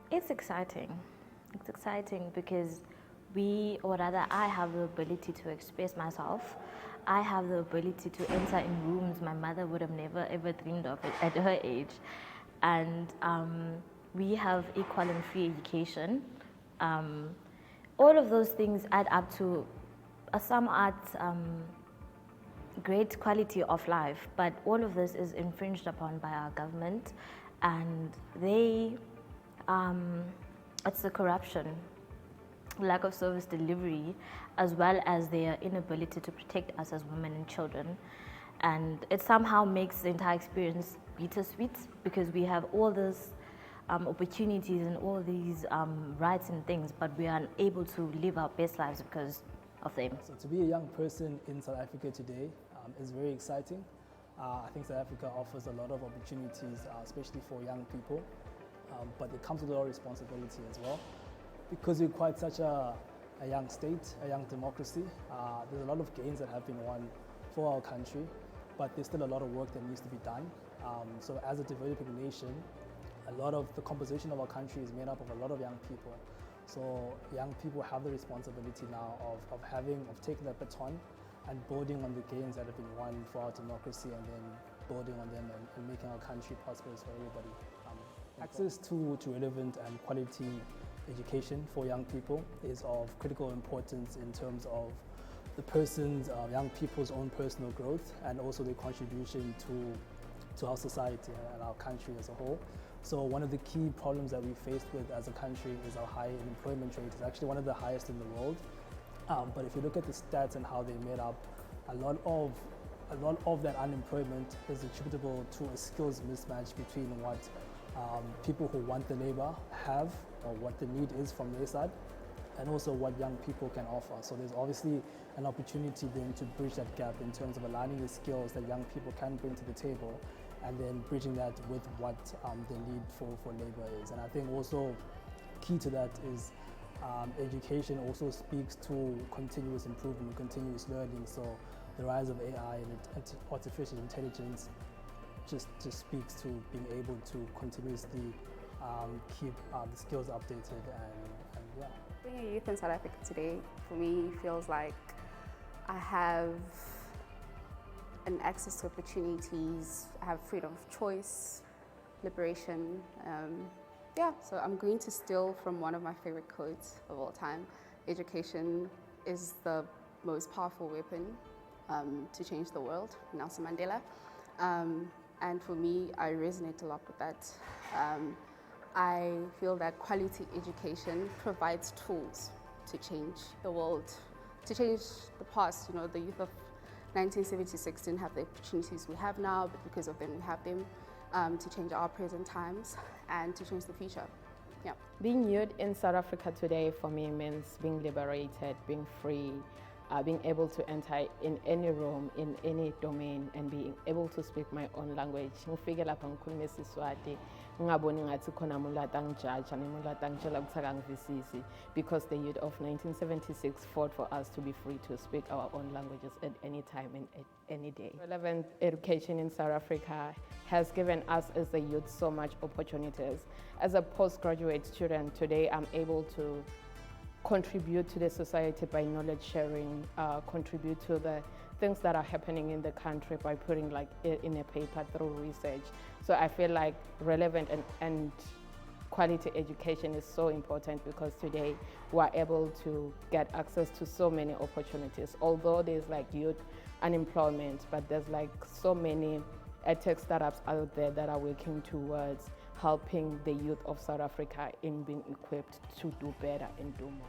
It's exciting. It's exciting because I have the ability to express myself. I have the ability to enter in rooms my mother would have never ever dreamed of at her age. And we have equal and free education. Um, all of those things add up to a somewhat great quality of life, but all of this is infringed upon by our government, and it's the corruption, lack of service delivery, as well as their inability to protect us as women and children. And it somehow makes the entire experience bittersweet because we have all these opportunities and all these rights and things, but we are unable to live our best lives because of them. So to be a young person in South Africa today is very exciting. I think South Africa offers a lot of opportunities, especially for young people, but it comes with a lot of responsibility as well. Because we're quite such a young state, a young democracy, there's a lot of gains that have been won for our country, but there's still a lot of work that needs to be done. So as a developing nation, a lot of the composition of our country is made up of a lot of young people. So young people have the responsibility now of taking that baton and building on the gains that have been won for our democracy, and then building on them and making our country prosperous for everybody. Access to relevant and quality education for young people is of critical importance in terms of the young people's own personal growth, and also their contribution to our society and our country as a whole. So one of the key problems that we faced with as a country is our high unemployment rate. It's actually one of the highest in the world. But if you look at the stats and how they're made up, a lot of that unemployment is attributable to a skills mismatch between what people who want the labor have, or what the need is from their side, and also what young people can offer. So there's obviously an opportunity then to bridge that gap in terms of aligning the skills that young people can bring to the table, and then bridging that with what the need for labor is. And I think also key to that is education also speaks to continuous improvement, continuous learning. So the rise of AI and artificial intelligence just speaks to being able to continuously keep the skills updated and yeah. Being a youth in South Africa today, for me, feels like I have an access to opportunities, I have freedom of choice, liberation. So I'm going to steal from one of my favorite quotes of all time. Education is the most powerful weapon to change the world, Nelson Mandela. And for me, I resonate a lot with that. I feel that quality education provides tools to change the world, to change the past. You know, the youth of 1976 didn't have the opportunities we have now, but because of them, we have them to change our present times and to change the future. Yeah. Being youth in South Africa today for me means being liberated, being free, being able to enter in any room, in any domain, and being able to speak my own language. Ngifike lapha ngikhuluma isiSwati, ngingaboni ngathi khona umuntu atangijudge umuntu atangitshela ukuthi akangivisisi, because the youth of 1976 fought for us to be free to speak our own languages at any time and at any day. Relevant education in South Africa has given us as a youth so much opportunities. As a postgraduate student today, I'm able to contribute to the society by knowledge sharing, contribute to the things that are happening in the country by putting it in a paper through research. So I feel like relevant and quality education is so important, because today we're able to get access to so many opportunities. Although there's youth unemployment, but there's so many tech startups out there that are working towards helping the youth of South Africa in being equipped to do better and do more.